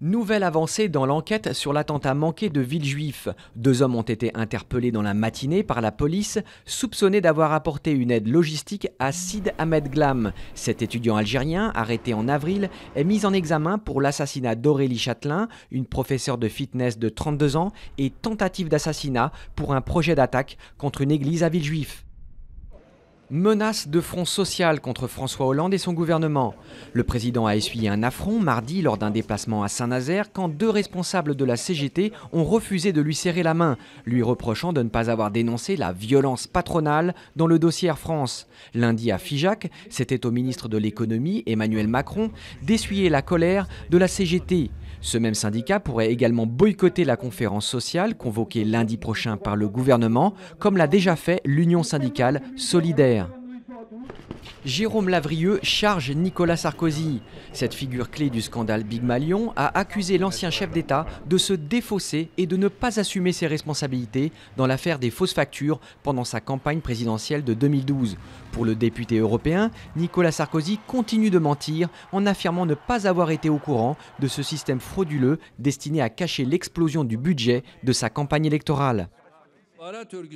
Nouvelle avancée dans l'enquête sur l'attentat manqué de Villejuif. 2 hommes ont été interpellés dans la matinée par la police, soupçonnés d'avoir apporté une aide logistique à Sid Ahmed Glam. Cet étudiant algérien, arrêté en avril, est mis en examen pour l'assassinat d'Aurélie Châtelain, une professeure de fitness de 32 ans, et tentative d'assassinat pour un projet d'attaque contre une église à Villejuif. Menace de front social contre François Hollande et son gouvernement. Le président a essuyé un affront mardi lors d'un déplacement à Saint-Nazaire quand 2 responsables de la CGT ont refusé de lui serrer la main, lui reprochant de ne pas avoir dénoncé la violence patronale dans le dossier Air France. Lundi à Figeac, c'était au ministre de l'économie, Emmanuel Macron, d'essuyer la colère de la CGT. Ce même syndicat pourrait également boycotter la conférence sociale convoquée lundi prochain par le gouvernement, comme l'a déjà fait l'Union syndicale Solidaire. Jérôme Lavrieux charge Nicolas Sarkozy. Cette figure clé du scandale Big Malion a accusé l'ancien chef d'État de se défausser et de ne pas assumer ses responsabilités dans l'affaire des fausses factures pendant sa campagne présidentielle de 2012. Pour le député européen, Nicolas Sarkozy continue de mentir en affirmant ne pas avoir été au courant de ce système frauduleux destiné à cacher l'explosion du budget de sa campagne électorale.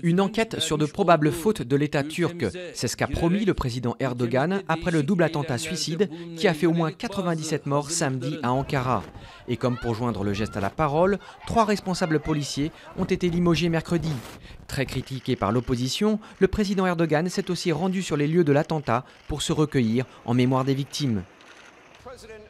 Une enquête sur de probables fautes de l'État turc, c'est ce qu'a promis le président Erdogan après le double attentat suicide qui a fait au moins 97 morts samedi à Ankara. Et comme pour joindre le geste à la parole, 3 responsables policiers ont été limogés mercredi. Très critiqué par l'opposition, le président Erdogan s'est aussi rendu sur les lieux de l'attentat pour se recueillir en mémoire des victimes.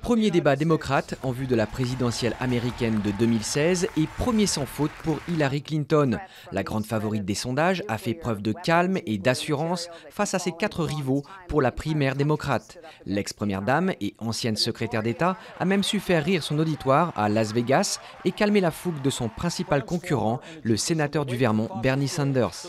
Premier débat démocrate en vue de la présidentielle américaine de 2016 et premier sans faute pour Hillary Clinton. La grande favorite des sondages a fait preuve de calme et d'assurance face à ses 4 rivaux pour la primaire démocrate. L'ex-première dame et ancienne secrétaire d'État a même su faire rire son auditoire à Las Vegas et calmer la fougue de son principal concurrent, le sénateur du Vermont Bernie Sanders.